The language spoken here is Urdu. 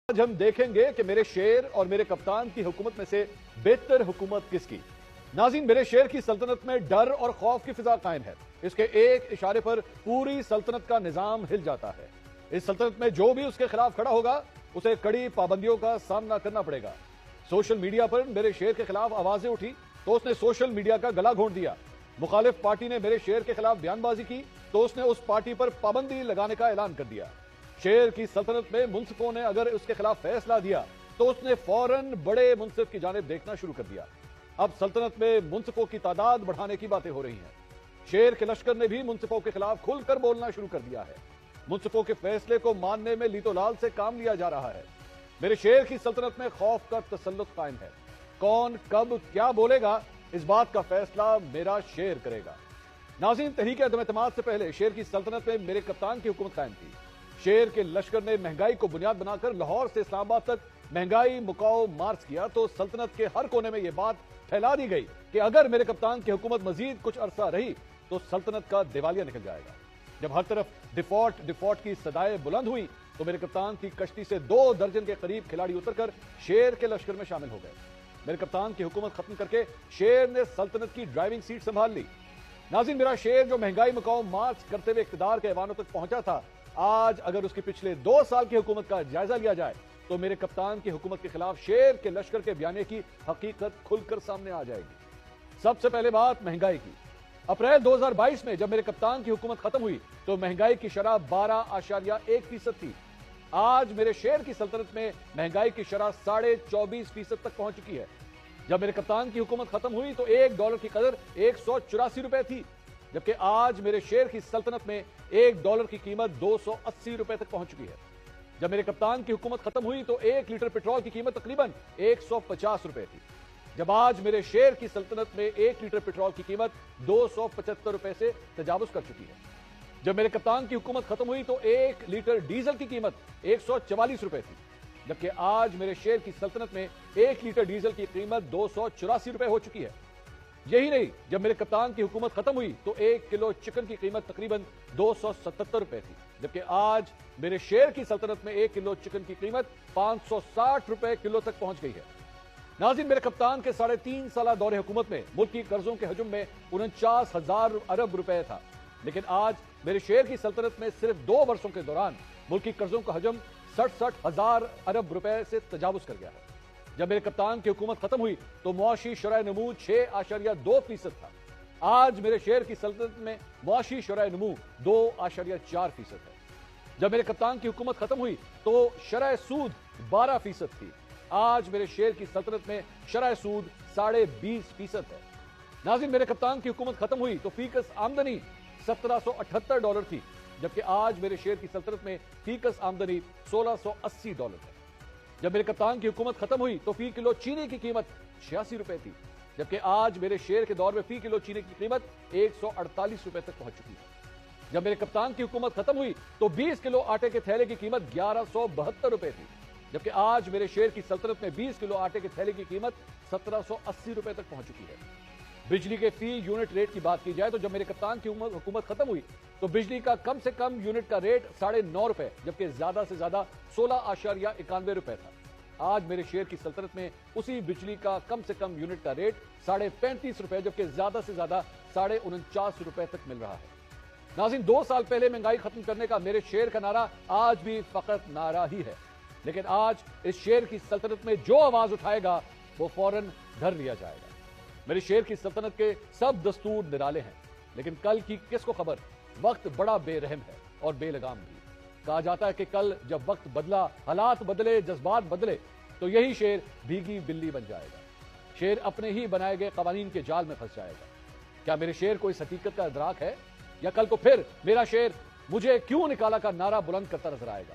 آج ہم دیکھیں گے کہ میرے شیر اور میرے کپتان کی حکومت میں سے بہتر حکومت کس کی۔ ناظرین، میرے شیر کی سلطنت میں ڈر اور خوف کی فضا قائم ہے۔ اس کے ایک اشارے پر پوری سلطنت کا نظام ہل جاتا ہے۔ اس سلطنت میں جو بھی اس کے خلاف کھڑا ہوگا اسے کڑی پابندیوں کا سامنا کرنا پڑے گا۔ سوشل میڈیا پر میرے شیر کے خلاف آوازیں اٹھی تو اس نے سوشل میڈیا کا گلا گھونٹ دیا۔ مخالف پارٹی نے میرے شیر کے خلاف بیان بازی کی تو اس نے اس پارٹی پر پابندی لگانے کا اعلان کر دیا۔ شیر کی سلطنت میں منصفوں نے اگر اس کے خلاف فیصلہ دیا تو اس نے فوراً بڑے منصف کی جانب دیکھنا شروع کر دیا۔ اب سلطنت میں منصفوں کی تعداد بڑھانے کی باتیں ہو رہی ہیں۔ شیر کے لشکر نے بھی منصفوں کے خلاف کھل کر بولنا شروع کر دیا ہے۔ منصفوں کے فیصلے کو ماننے میں لیتو لال سے کام لیا جا رہا ہے۔ میرے شیر کی سلطنت میں خوف کا تسلط قائم ہے۔ کون کب کیا بولے گا اس بات کا فیصلہ میرا شیر کرے گا۔ ناظرین، تحریک عدم اعتماد سے پہلے شیر کی سلطنت میں میرے کپتان کی حکومت قائم تھی۔ شیر کے لشکر نے مہنگائی کو بنیاد بنا کر لاہور سے اسلام آباد تک مہنگائی مکاؤ مارچ کیا تو سلطنت کے ہر کونے میں یہ بات پھیلا دی گئی کہ اگر میرے کپتان کی حکومت مزید کچھ عرصہ رہی تو سلطنت کا دیوالیہ نکل جائے گا۔ جب ہر طرف ڈیفالٹ کی صدائیں بلند ہوئی تو میرے کپتان کی کشتی سے 2 درجن کے قریب کھلاڑی اتر کر شیر کے لشکر میں شامل ہو گئے۔ میرے کپتان کی حکومت ختم کر کے شیر نے سلطنت کی ڈرائیونگ سیٹ سنبھال لی۔ ناظرین، میرا شیر جو مہنگائی مکاؤ مارچ کرتے ہوئے اقتدار کے ایوانوں تک پہنچا تھا، آج اگر اس کی پچھلے 2 سال کی حکومت کا جائزہ لیا جائے تو میرے کپتان کی حکومت کے خلاف شیر کے لشکر کے بیانے کی حقیقت کھل کر سامنے آ جائے گی۔ سب سے پہلے بات مہنگائی کی۔ اپریل 2022 میں جب میرے کپتان کی حکومت ختم ہوئی تو مہنگائی کی شرح 12.1% تھی۔ آج میرے شیر کی سلطنت میں مہنگائی کی شرح 24.5% تک پہنچ چکی ہے۔ جب میرے کپتان کی حکومت ختم ہوئی تو $1 کی قدر 184 روپے تھی، جبکہ آج میرے شیر کی سلطنت میں $1 کی قیمت 280 روپے تک پہنچ چکی ہے۔ جب میرے کپتان کی حکومت ختم ہوئی تو 1 لیٹر پیٹرول کی قیمت تقریباً 150 روپے تھی، جب آج میرے شیر کی سلطنت میں 1 لیٹر پیٹرول کی قیمت 275 روپے سے تجاوز کر چکی ہے۔ جب میرے کپتان کی حکومت ختم ہوئی تو 1 لیٹر ڈیزل کی قیمت 144 روپے تھی، جبکہ آج میرے شیر کی سلطنت میں 1 لیٹر ڈیزل کی قیمت 284 روپے ہو چکی ہے۔ یہی نہیں، جب میرے کپتان کی حکومت ختم ہوئی تو 1 کلو چکن کی قیمت تقریباً 277 روپے تھی، جبکہ آج میرے شیر کی سلطنت میں 1 کلو چکن کی قیمت 560 روپے کلو تک پہنچ گئی ہے۔ ناظرین، میرے کپتان کے 3.5 سالہ دور حکومت میں ملکی قرضوں کے حجم میں 49,000 ارب روپے تھا، لیکن آج میرے شیر کی سلطنت میں صرف 2 برسوں کے دوران ملکی قرضوں کا حجم 67,000 ارب روپے سے تجاوز کر گیا ہے۔ جب میرے کپتان کی حکومت ختم ہوئی تو معاشی شرح نمو 6.2% تھا، آج میرے شیر کی سلطنت میں معاشی شرح نمو 2.4% ہے۔ جب میرے کپتان کی حکومت ختم ہوئی تو شرح سود 12% تھی، آج میرے شیر کی سلطنت میں شرح سود 20.5% ہے۔ ناظرین، میرے کپتان کی حکومت ختم ہوئی تو فی کس آمدنی $1778 تھی، جبکہ آج میرے شیر کی سلطنت میں فی کس آمدنی $1680 ہے۔ جب میرے کپتان کی حکومت ختم ہوئی تو فی کلو چینی کی قیمت 86 روپے تھی، جبکہ آج میرے شیر کے دور میں فی کلو چینی کی قیمت 148 روپے تک پہنچ چکی ہے۔ جب میرے کپتان کی حکومت ختم ہوئی تو 20 کلو آٹے کے تھیلے کی قیمت 1172 روپے تھی، جبکہ آج میرے شیر کی سلطنت میں 20 کلو آٹے کے تھیلے کی قیمت 1780 روپے تک پہنچ چکی ہے۔ بجلی کے فی یونٹ ریٹ کی بات کی جائے تو جب میرے کپتان کی حکومت ختم ہوئی تو بجلی کا کم سے کم یونٹ کا ریٹ 9.5 روپے جبکہ زیادہ سے زیادہ 16.91 روپے تھا۔ آج میرے شیر کی سلطنت میں اسی بجلی کا کم سے کم یونٹ کا ریٹ 35.5 روپے جبکہ زیادہ سے زیادہ 49.5 روپے تک مل رہا ہے۔ ناظرین، 2 سال پہلے مہنگائی ختم کرنے کا میرے شیر کا نعرہ آج بھی فقط نعرہ ہی ہے، لیکن آج اس شیر کی سلطنت میں جو آواز اٹھائے گا وہ فوراً دھر لیا جائے گا۔ میرے شیر کی سلطنت کے سب دستور نرالے ہیں، لیکن کل کی کس کو خبر؟ وقت بڑا بے رحم ہے اور بے لگام بھی۔ کہا جاتا ہے کہ کل جب وقت بدلا، حالات بدلے، جذبات بدلے تو یہی شیر بھیگی بلی بن جائے گا۔ شیر اپنے ہی بنائے گئے قوانین کے جال میں پھنس جائے گا۔ کیا میرے شیر کو اس حقیقت کا ادراک ہے، یا کل کو پھر میرا شیر مجھے کیوں نکالا کا نعرہ بلند کرتا نظر آئے گا؟